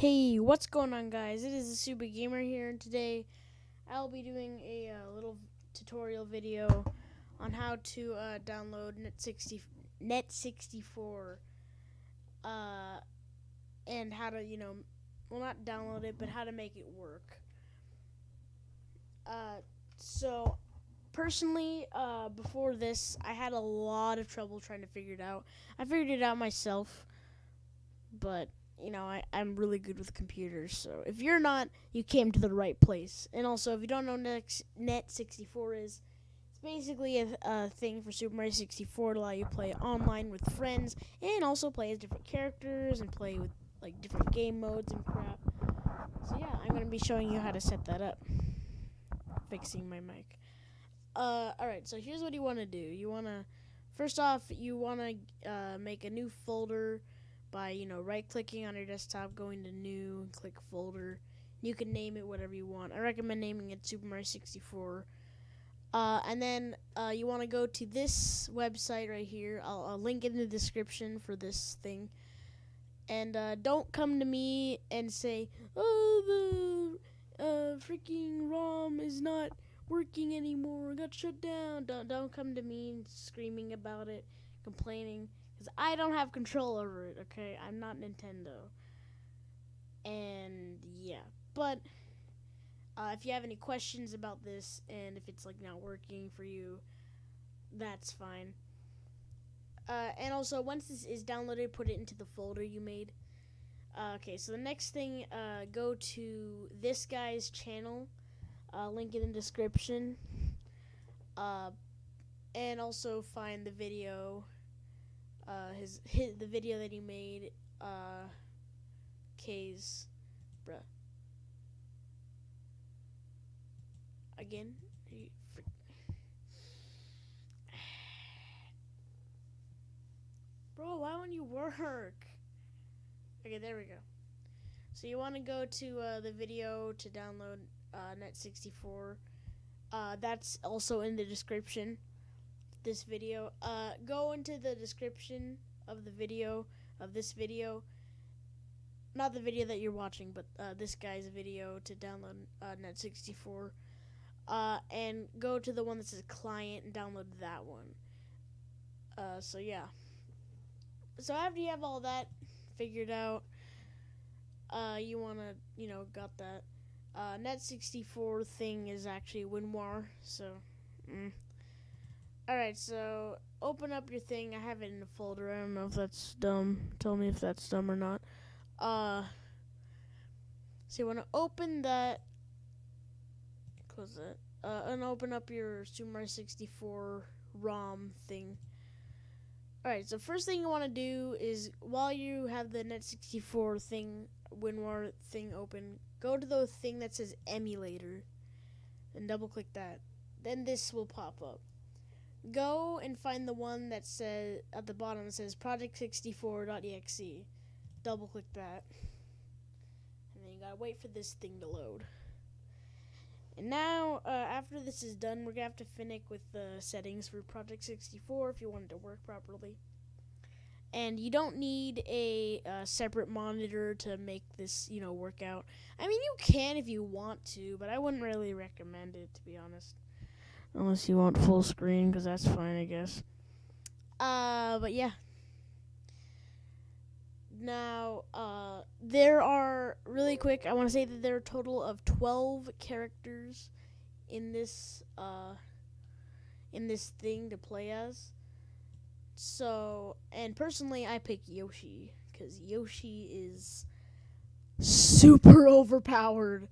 Hey, what's going on, guys? It is the Super Gamer here, and today I'll be doing a little tutorial video on how to download NET64, uh, and how to, well, not download it, but how to make it work. So personally, before this, I had a lot of trouble trying to figure it out. I figured it out myself, but I'm really good with computers. So if you're not, you came to the right place. And also, if you don't know Net64 is, it's basically a thing for Super Mario 64 to allow you to play online with friends and also play as different characters and play with like different game modes and crap. So yeah, I'm gonna be showing you how to set that up. Fixing my mic. Alright, so here's what you want to do. First off, you wanna make a new folder by right-clicking on your desktop, going to New, and click Folder. You can name it whatever you want. I recommend naming it Super Mario 64. And then you want to go to this website right here. I'll link it in the description for this thing. And don't come to me and say, "Oh, the freaking ROM is not working anymore. Got shut down." Don't come to me screaming about it, complaining, because I don't have control over it. Okay, I'm not Nintendo. And yeah, but if you have any questions about this and if it's like not working for you, that's fine. And also, once this is downloaded, put it into the folder you made. Okay, so the next thing, go to this guy's channel. Link in the description. And also find the video. The video that he made. Kaze, bruh. Again. Bro, why won't you work? Okay, there we go. So you want to go to the video to download Net64. That's also in the description. This video. Go into the description of the video of this video. Not the video that you're watching, but this guy's video to download Net64. And go to the one that says client and download that one. So yeah. So after you have all that figured out, you wanna, got that. Net64 thing is actually WinRAR, so. Alright, so open up your thing. I have it in a folder. I don't know if that's dumb. Tell me if that's dumb or not. So you wanna open that. Close that. And open up your Super Mario 64 ROM thing. Alright, so first thing you want to do is, while you have the Net64 thing, WinRAR thing open, go to the thing that says emulator and double click that. Then this will pop up. Go and find the one that says, at the bottom, it says project64.exe. Double click that. And then you gotta wait for this thing to load. And now, after this is done, we're going to have to finish with the settings for Project 64 if you want it to work properly. And you don't need a separate monitor to make this, work out. I mean, you can if you want to, but I wouldn't really recommend it, to be honest. Unless you want full screen, because that's fine, I guess. But yeah. Now, there are, really quick, I want to say that there are a total of 12 characters in this thing to play as. So, and personally, I pick Yoshi, because Yoshi is super overpowered.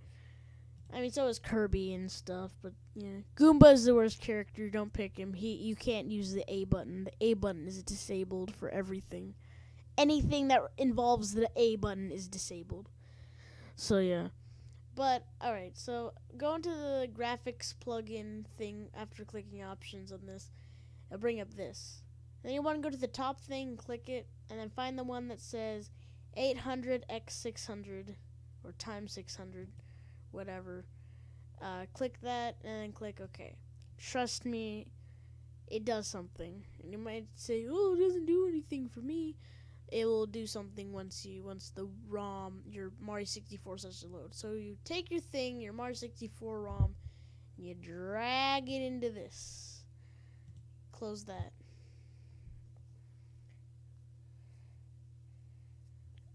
I mean, so is Kirby and stuff, but yeah. Goomba is the worst character, don't pick him. You can't use the A button. The A button is disabled for everything. Anything that involves the A button is disabled. So yeah. But alright, so go into the graphics plugin thing after clicking options on this. It'll bring up this. Then you want to go to the top thing, click it, and then find the one that says 800x600 or times 600, whatever. Click that and then click OK. Trust me, it does something. And you might say, "Oh, it doesn't do anything for me." it will do something once the ROM, your Mario 64 starts to load. So you take your thing, your Mario 64 ROM, and you drag it into this. Close that.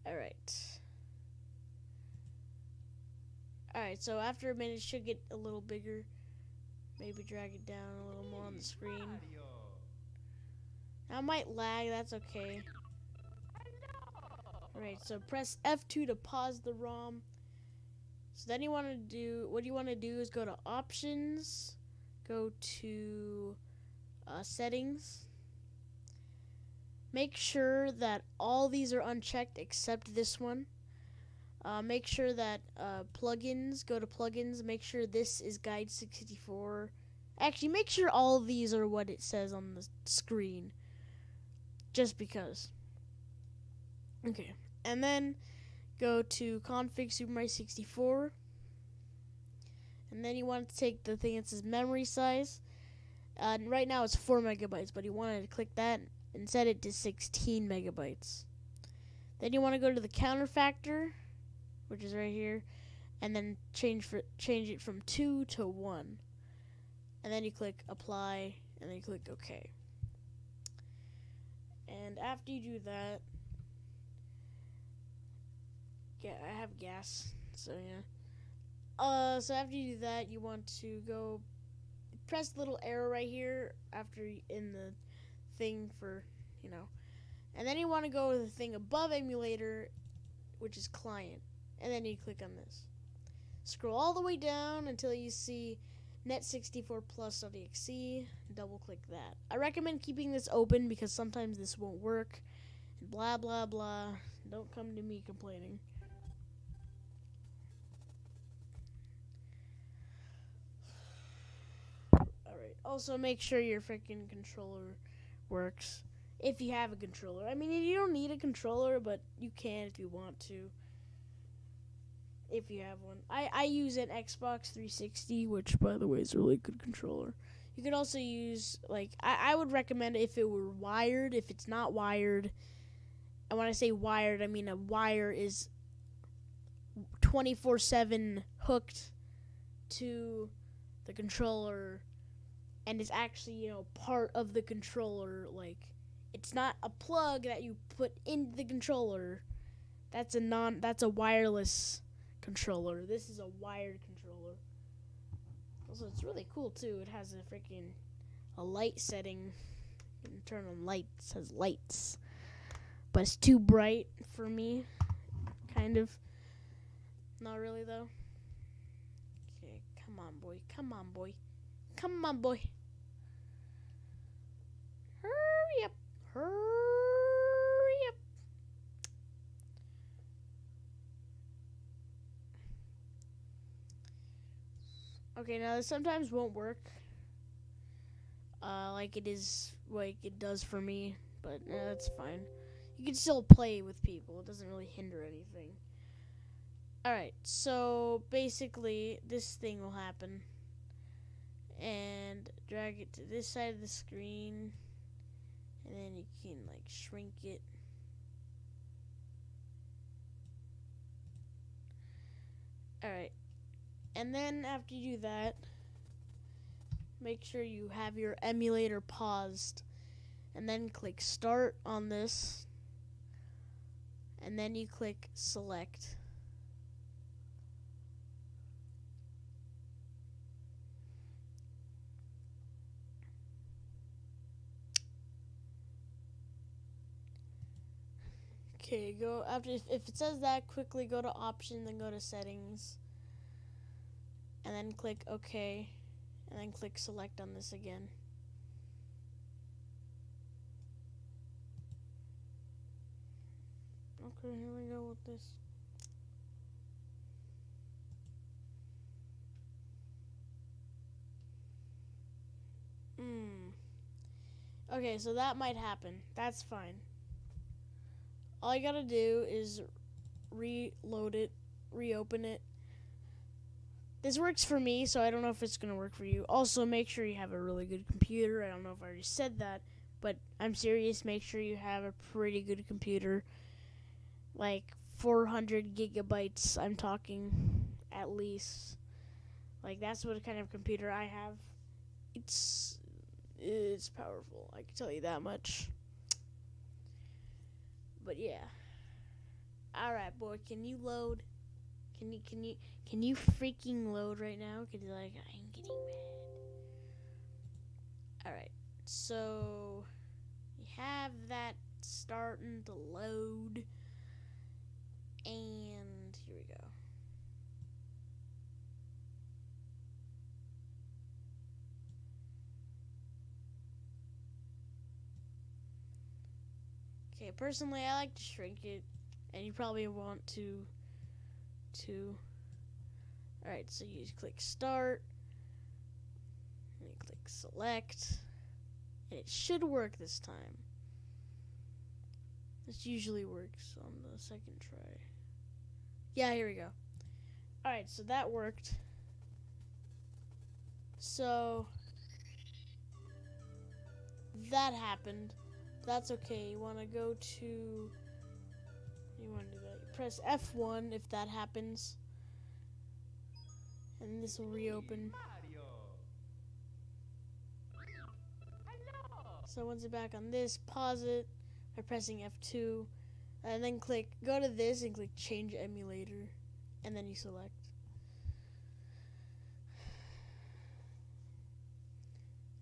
Alright. Alright, so after a minute, it should get a little bigger. Maybe drag it down a little more on the screen. Now it might lag, that's okay. Alright, so press F2 to pause the ROM. So then what you want to do is go to Options, go to Settings. Make sure that all these are unchecked except this one. Make sure that plugins, go to plugins, make sure this is Guide 64. Actually, make sure all of these are what it says on the screen. Just because. Okay, and then go to Config Super Mario 64. And then you want to take the thing that says memory size. Right now it's 4 megabytes, but you want to click that and set it to 16 megabytes. Then you want to go to the counter factor, which is right here, and then change it from 2 to 1. And then you click apply, and then you click OK. And after you do that, yeah, I have gas, so yeah. So after you do that, you want to go press the little arrow right here after in the thing for, and then you want to go to the thing above emulator, which is client, and then you click on this. Scroll all the way down until you see NET64 plus.exe, double click that. I recommend keeping this open because sometimes this won't work, and blah blah blah. Don't come to me complaining. Alright, also make sure your freaking controller works. If you have a controller. I mean, you don't need a controller, but you can if you want to. If you have one. I use an Xbox 360, which, by the way, is a really good controller. You could also use, I would recommend if it were wired. If it's not wired, and when I say wired, I mean a wire is 24/7 hooked to the controller and is actually, part of the controller. It's not a plug that you put into the controller. That's a wireless controller. This is a wired controller. Also, it's really cool too. It has a light setting. You can turn on lights. It has lights, but it's too bright for me. Kind of. Not really though. Okay, come on, boy. Come on, boy. Come on, boy. Hurry up. Hurry up. Okay, now this sometimes won't work. Like it does for me, but that's fine. You can still play with people. It doesn't really hinder anything. Alright, so basically this thing will happen. And drag it to this side of the screen. And then you can shrink it. Alright. And then after you do that, make sure you have your emulator paused. And then click start on this. And then you click select. Okay, go after if it says that, quickly go to option, then go to settings, and then click OK, and then click select on this again. Okay, here we go with this. Okay, so that might happen. That's fine. All you gotta do is reload it, reopen it. This works for me, so I don't know if it's gonna work for you. Also, make sure you have a really good computer. I don't know if I already said that, But I'm serious, make sure you have a pretty good computer. Like 400 gigabytes, I'm talking at least. Like that's what kind of computer I have. It's powerful, I can tell you that much. But yeah. Alright, boy, can you load? Can you freaking load right now? Cause like I'm getting mad. Alright, so you have that starting to load, and here we go. Okay, personally I like to shrink it, and you probably want to too. Alright, so you just click start, and you click select, and it should work this time. This usually works on the second try. Yeah, here we go. Alright, so that worked. So that happened. That's okay. You want to go to... You want to do that. You press F1 if that happens. And this will reopen. So once you're back on this, pause it by pressing F2. And then go to this and click change emulator. And then you select.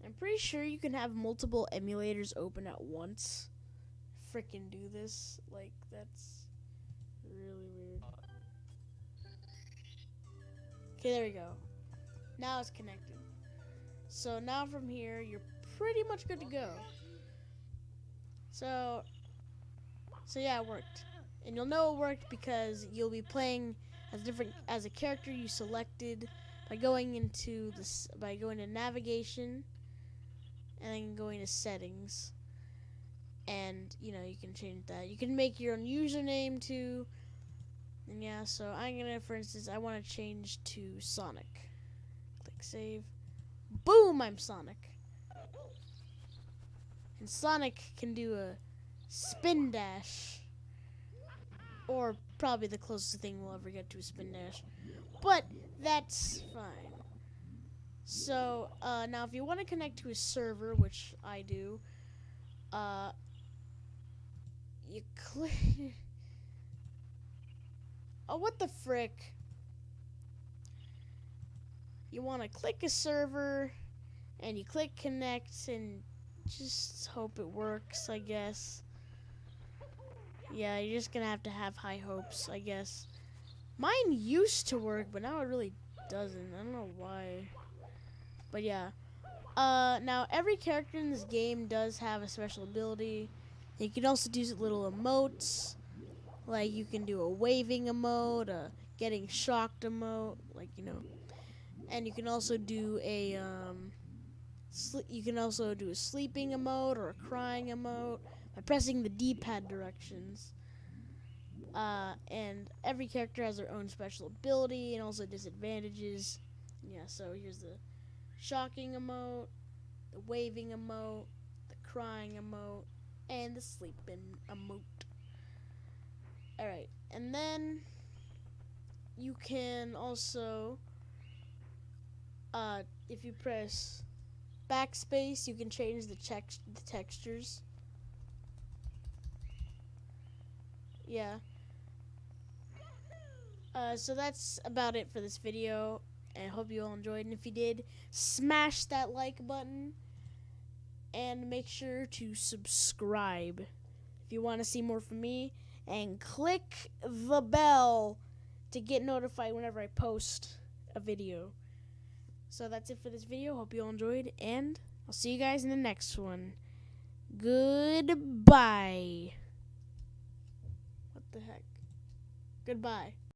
I'm pretty sure you can have multiple emulators open at once. Frickin' do this. Like, that's really weird. Okay, there we go. Now it's connected. So now from here, you're pretty much good to go. So yeah, it worked. And you'll know it worked because you'll be playing as a character you selected by going into navigation and then going to settings. And you can change that. You can make your own username too. And yeah, so I'm gonna, for instance, I want to change to Sonic. Click save. Boom, I'm Sonic. And Sonic can do a spin dash. Or probably the closest thing we'll ever get to a spin dash. But that's fine. So, now if you want to connect to a server, which I do, you click... Oh, what the frick? You want to click a server, and you click connect, and just hope it works, I guess. Yeah, you're just gonna have to have high hopes, I guess. Mine used to work, but now it really doesn't. I don't know why. But yeah. Now every character in this game does have a special ability. You can also do little emotes. Like you can do a waving emote, a getting shocked emote, and you can also do a sleeping emote or a crying emote by pressing the D-pad directions. And every character has their own special ability and also disadvantages. Yeah, so here's the shocking emote, the waving emote, the crying emote, and the sleeping emote. Alright, and then you can also, if you press backspace, you can change the textures. Yeah. So that's about it for this video, and I hope you all enjoyed. And if you did, smash that like button, and make sure to subscribe if you want to see more from me, and click the bell to get notified whenever I post a video. So that's it for this video. Hope you all enjoyed, and I'll see you guys in the next one. Goodbye. What the heck? Goodbye.